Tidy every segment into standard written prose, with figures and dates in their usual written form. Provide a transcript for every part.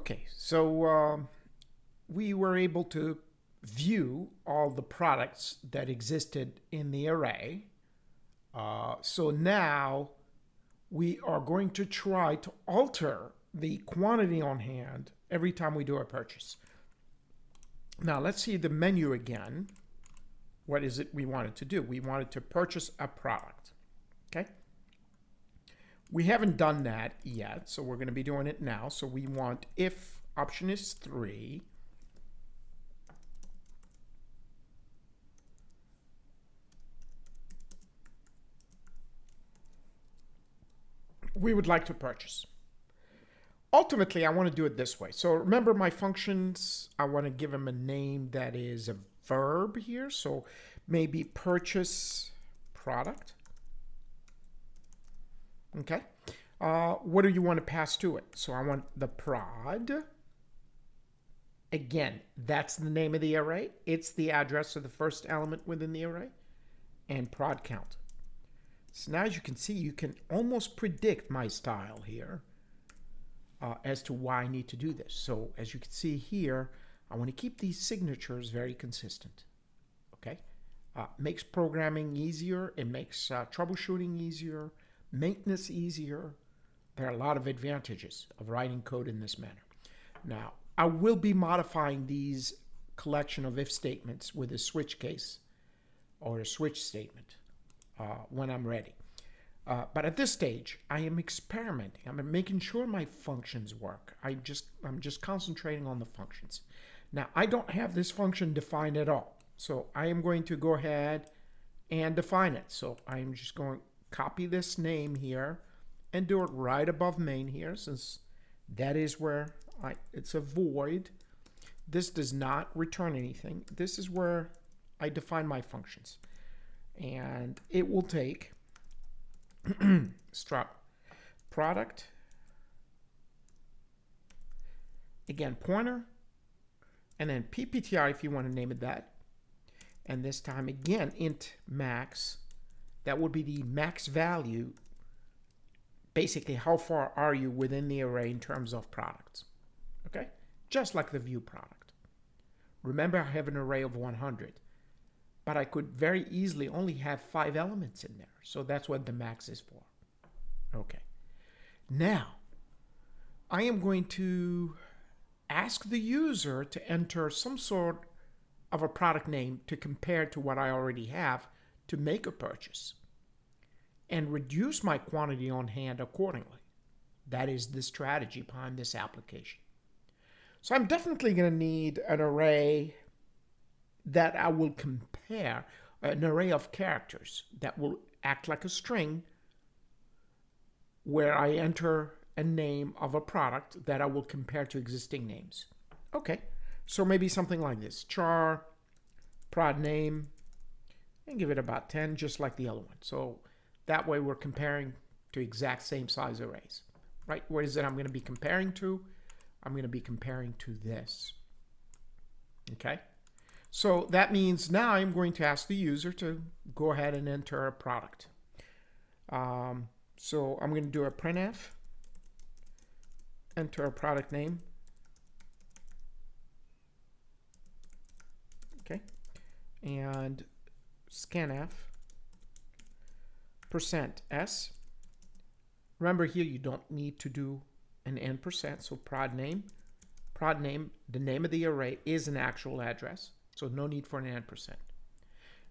Okay, so we were able to view all the products that existed in the array. So now we are going to try to alter the quantity on hand every time we do a purchase. Now let's see the menu again. What is it we wanted to do? We wanted to purchase a product. Okay. We haven't done that yet, so we're going to be doing it now. So we want, if option is 3, we would like to purchase. Ultimately, I want to do it this way. So remember my functions, I want to give them a name that is a verb here. So maybe purchase product. Okay. What do you want to pass to it? So I want the prod. Again, that's the name of the array. It's the address of the first element within the array. And prod count. So now as you can see, you can almost predict my style here as to why I need to do this. So as you can see here, I want to keep these signatures very consistent. Okay. Makes programming easier. It makes troubleshooting easier. Maintenance easier. There are a lot of advantages of writing code in this manner. Now, I will be modifying these collection of if statements with a switch case or a switch statement when I'm ready. But at this stage, I am experimenting. I'm making sure my functions work. I'm just concentrating on the functions. Now, I don't have this function defined at all. So I am going to go ahead and define it. So I'm just going to copy this name here and do it right above main here, since that is where it's a void. This does not return anything. This is where I define my functions. And it will take struct product, again pointer, and then pptr if you want to name it that. And this time again int max. That would be the max value. Basically, how far are you within the array in terms of products? Okay, just like the view product. Remember, I have an array of 100, but I could very easily only have 5 elements in there. So that's what the max is for. Okay, now I am going to ask the user to enter some sort of a product name to compare to what I already have to make a purchase and reduce my quantity on hand accordingly. That is the strategy behind this application. So I'm definitely going to need an array that I will compare, an array of characters that will act like a string where I enter a name of a product that I will compare to existing names. Okay, so maybe something like this, char, prod name, and give it about 10, just like the other one. So that way we're comparing to exact same size arrays, right? What is it I'm going to be comparing to? I'm going to be comparing to this. Okay. So that means now I'm going to ask the user to go ahead and enter a product. So I'm going to do a printf, enter a product name. Okay. And scanf %s. Remember here you don't need to do an n%, so prod name, the name of the array is an actual address, so no need for an n%.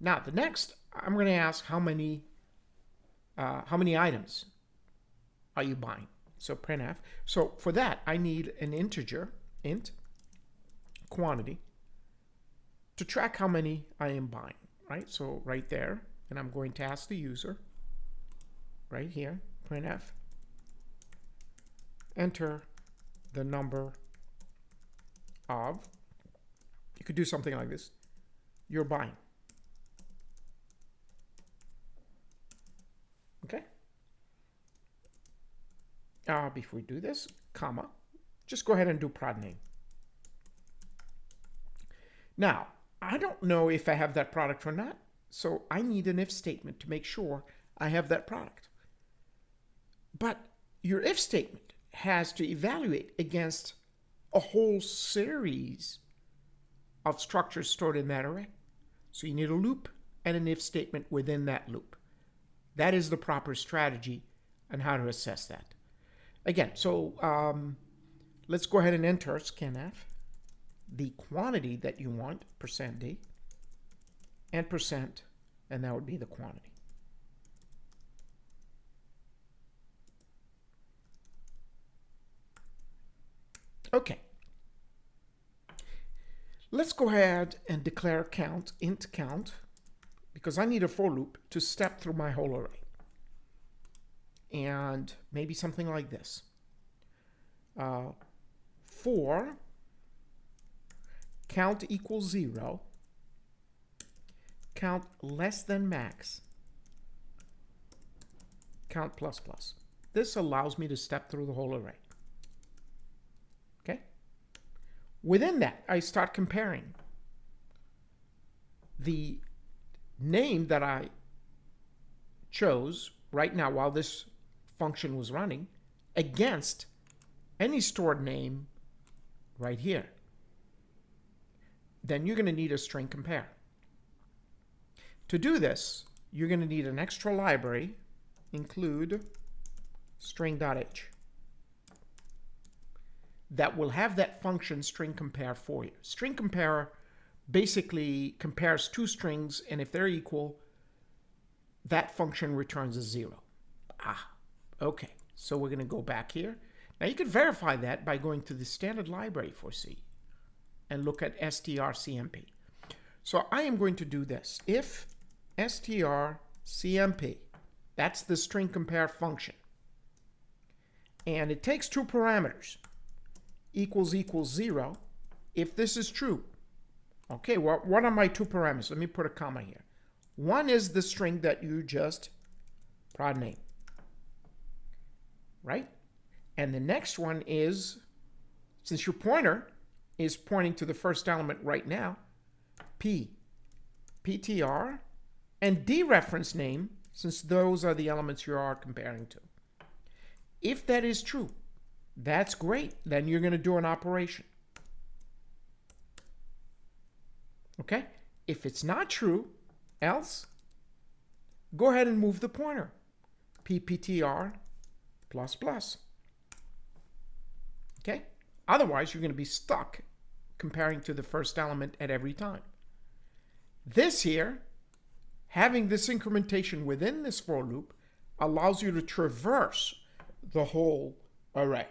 Now the next, I'm going to ask how many items are you buying? So printf. So for that I need an integer, int quantity, to track how many I am buying, right? So right there, and I'm going to ask the user right here, printf, enter the number of, you could do something like this, you're buying. Okay. Before we do this, comma, just go ahead and do prod name. Now, I don't know if I have that product or not, so I need an if statement to make sure I have that product. But your if statement has to evaluate against a whole series of structures stored in that array. So you need a loop and an if statement within that loop. That is the proper strategy on how to assess that. Again, so let's go ahead and enter scanf, the quantity that you want, %d, and %, and that would be the quantity. Okay. Let's go ahead and declare count, int count, because I need a for loop to step through my whole array. And maybe something like this. For count equals 0, count less than max, count plus plus. This allows me to step through the whole array. Okay? Within that, I start comparing the name that I chose right now while this function was running against any stored name right here. Then you're going to need a string compare. To do this, you're going to need an extra library, include string.h, that will have that function string compare for you. String compare basically compares two strings, and if they're equal, that function returns a 0. Okay. So we're going to go back here. Now you can verify that by going to the standard library for C and look at strcmp. So I am going to do this. If strcmp, that's the string compare function, and it takes two parameters, equals 0, if this is true. Okay, well, what are my two parameters? Let me put a comma here. One is the string that you just prod name, right? And the next one is, since your pointer is pointing to the first element right now, ptr, and dereference name, since those are the elements you are comparing to. If that is true, that's great. Then you're going to do an operation. Okay? If it's not true, else, go ahead and move the pointer. pptr plus plus. Okay? Otherwise, you're going to be stuck comparing to the first element at every time. This here, having this incrementation within this for loop, allows you to traverse the whole array.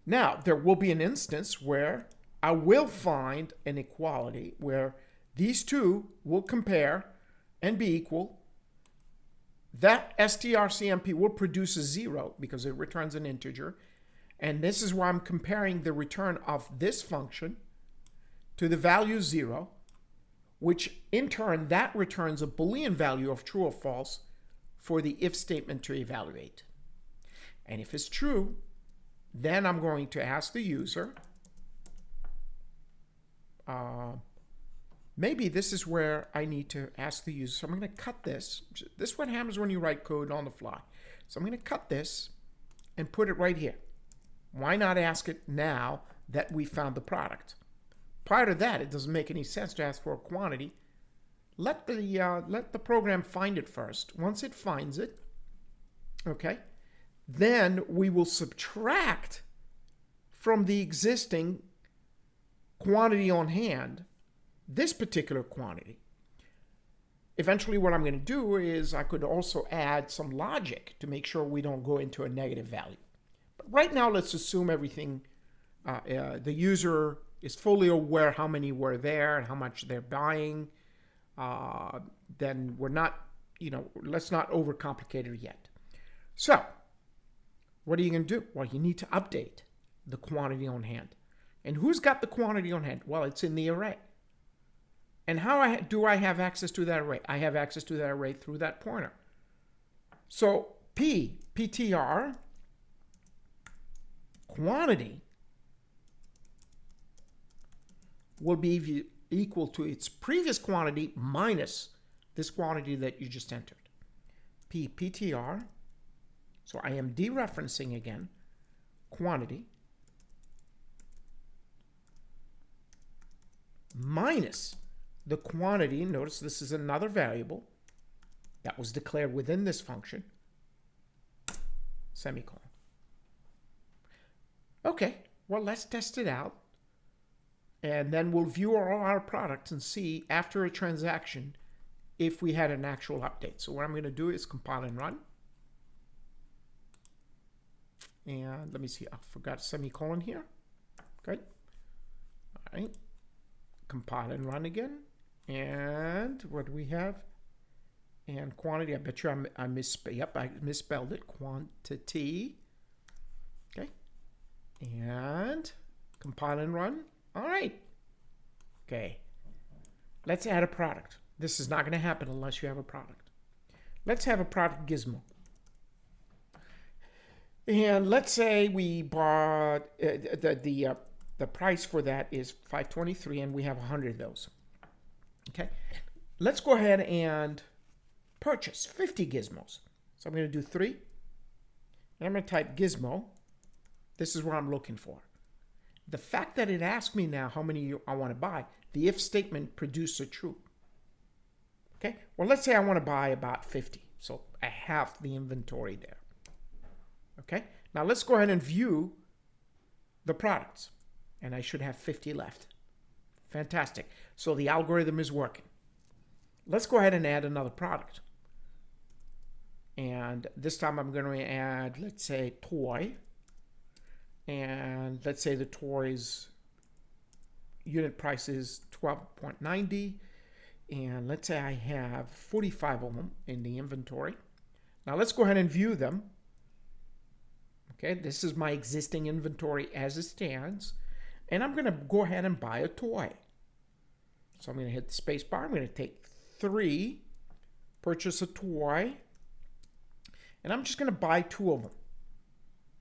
Now, there will be an instance where I will find an equality where these two will compare and be equal. That strcmp will produce a 0 because it returns an integer. And this is why I'm comparing the return of this function to the value 0, which in turn, that returns a Boolean value of true or false for the if statement to evaluate. And if it's true, then I'm going to ask the user, maybe this is where I need to ask the user. So I'm going to cut this. This is what happens when you write code on the fly. So I'm going to cut this and put it right here. Why not ask it now that we found the product? Prior to that, it doesn't make any sense to ask for a quantity. Let the program find it first. Once it finds it, okay, then we will subtract from the existing quantity on hand this particular quantity. Eventually, what I'm going to do is I could also add some logic to make sure we don't go into a negative value. But right now, let's assume everything, the user is fully aware how many were there and how much they're buying. Then we're not, let's not overcomplicate it yet. So, what are you going to do? Well, you need to update the quantity on hand. And who's got the quantity on hand? Well, it's in the array. And how do I have access to that array? I have access to that array through that pointer. So ptr quantity will be equal to its previous quantity minus this quantity that you just entered. ptr, so I am dereferencing again, quantity minus the quantity. Notice this is another variable that was declared within this function, semicolon. Okay, well, let's test it out. And then we'll view all our products and see after a transaction if we had an actual update. So what I'm going to do is compile and run. And let me see, I forgot a semicolon here. Good. All right. Compile and run again. And what do we have? And quantity, I bet you I misspelled it. Quantity. Okay. And compile and run. All right. Okay. Let's add a product. This is not going to happen unless you have a product. Let's have a product gizmo. And let's say we bought the price for that is $523 and we have 100 of those. Okay. Let's go ahead and purchase 50 gizmos. So I'm going to do 3. And I'm going to type gizmo. This is what I'm looking for. The fact that it asks me now how many I want to buy, the if statement produces a true. Okay, well, let's say I want to buy about 50. So I have the inventory there. Okay, now let's go ahead and view the products. And I should have 50 left. Fantastic. So the algorithm is working. Let's go ahead and add another product. And this time I'm going to add, let's say, toy. And let's say the toy's unit price is $12.90. And let's say I have 45 of them in the inventory. Now let's go ahead and view them. Okay, this is my existing inventory as it stands. And I'm going to go ahead and buy a toy. So I'm going to hit the space bar. I'm going to take 3, purchase a toy. And I'm just going to buy 2 of them.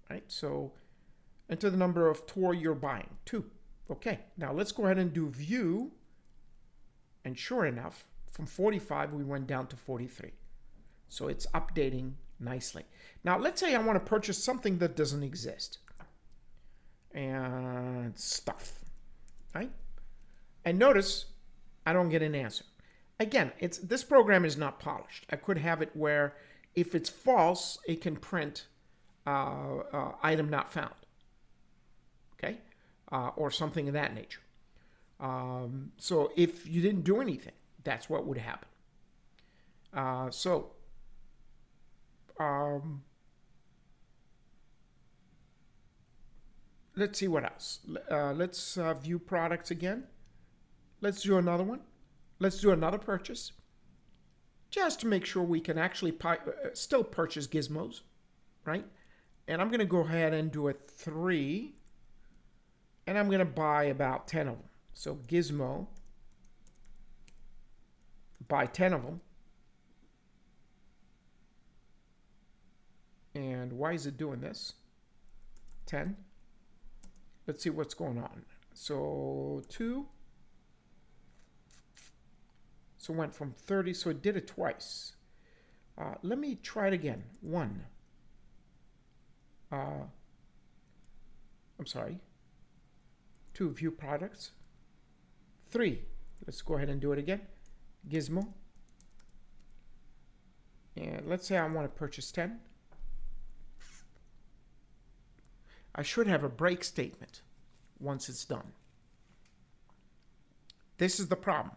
Right, so enter the number of toy you're buying, 2. Okay, now let's go ahead and do view. And sure enough, from 45, we went down to 43. So it's updating nicely. Now, let's say I want to purchase something that doesn't exist. And stuff, right? And notice I don't get an answer. Again, this program is not polished. I could have it where if it's false, it can print item not found. Okay? Or something of that nature. So if you didn't do anything, that's what would happen. Let's see what else. Let's view products again. Let's do another one. Let's do another purchase. Just to make sure we can actually still purchase gizmos, right? And I'm going to go ahead and do a 3. And I'm going to buy about 10 of them. So gizmo, buy 10 of them. And why is it doing this? 10. Let's see what's going on. So 2. So it went from 30. So it did it twice. Let me try it again. 1. I'm sorry. 2, view products. 3. Let's go ahead and do it again. Gizmo. And let's say I want to purchase 10. I should have a break statement once it's done. This is the problem.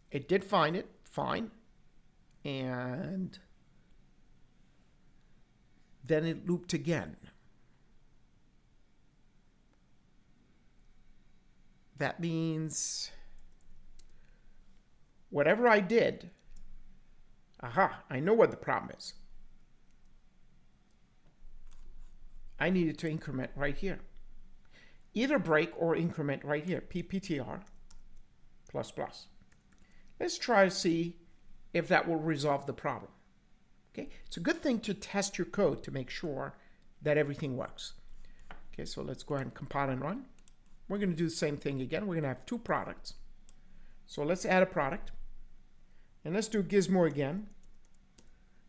It did find it, fine. And then it looped again. That means whatever I did, I know what the problem is. I needed to increment right here. Either break or increment right here, pptr ++. Let's try to see if that will resolve the problem. Okay, it's a good thing to test your code to make sure that everything works. Okay, so let's go ahead and compile and run. We're going to do the same thing again. We're going to have 2 products. So let's add a product. And let's do gizmo again.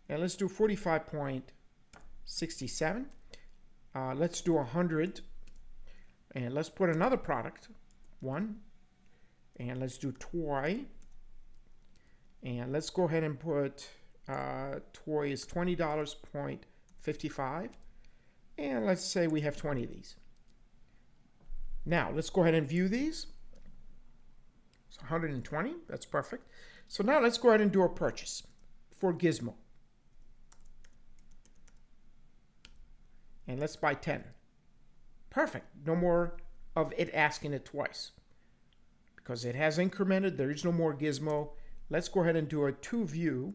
And let's do 45.67. Let's do 100. And let's put another product. 1. And let's do toy. And let's go ahead and put toy is $20.55. And let's say we have 20 of these. Now, let's go ahead and view these. It's 120. That's perfect. So now let's go ahead and do a purchase for Gizmo. And let's buy 10. Perfect. No more of it asking it twice. Because it has incremented, there is no more Gizmo. Let's go ahead and do a to view.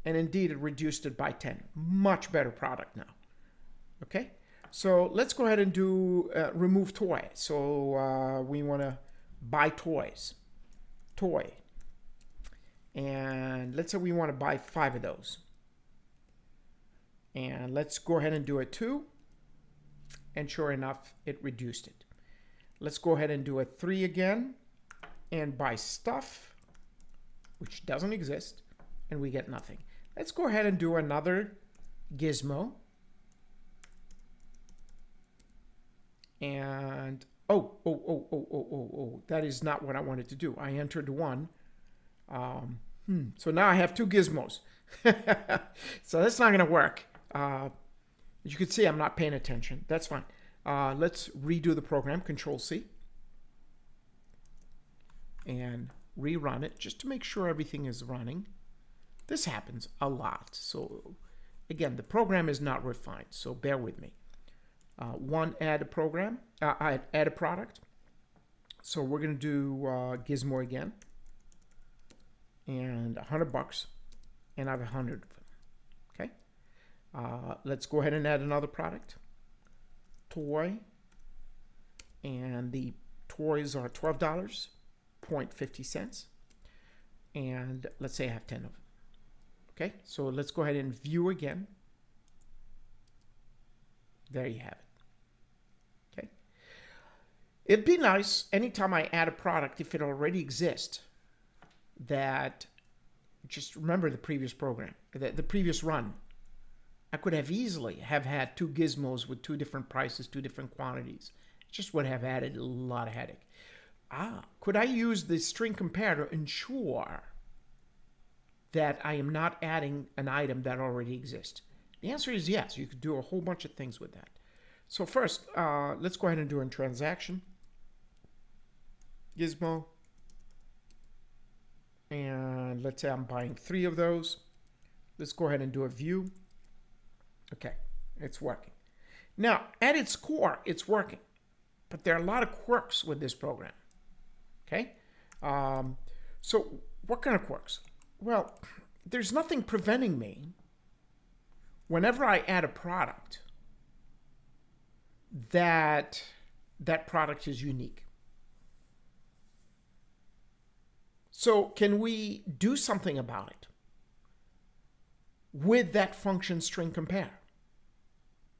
And indeed, it reduced it by 10. Much better product now. Okay? So let's go ahead and do remove toy. So we want to buy toys. Toy. And let's say we want to buy 5 of those. And let's go ahead and do a 2. And sure enough, it reduced it. Let's go ahead and do a 3 again. And buy stuff, which doesn't exist. And we get nothing. Let's go ahead and do another Gizmo. And, that is not what I wanted to do. I entered 1. So now I have 2 Gizmos. So that's not going to work. As you can see, I'm not paying attention. That's fine. Let's redo the program, Control-C. And rerun it just to make sure everything is running. This happens a lot. So again, the program is not refined, so bear with me. 1, add a program, add a product. So we're going to do Gizmo again. And $100, and I have 100 of them. Okay. Let's go ahead and add another product. Toy. And the toys are $12.50. And let's say I have 10 of them. Okay, so let's go ahead and view again. There you have it. Okay. It'd be nice anytime I add a product, if it already exists, that just remember the previous program, the previous run. I could have easily have had 2 Gizmos with 2 different prices, 2 different quantities. It just would have added a lot of headache. Could I use the string compare to ensure that I am not adding an item that already exists? The answer is yes. You could do a whole bunch of things with that. So first, let's go ahead and do a transaction. Gizmo. And let's say I'm buying 3 of those. Let's go ahead and do a view. Okay, it's working. Now, at its core, it's working. But there are a lot of quirks with this program. Okay? So what kind of quirks? Well, there's nothing preventing me, whenever I add a product, that product is unique. So can we do something about it with that function string compare?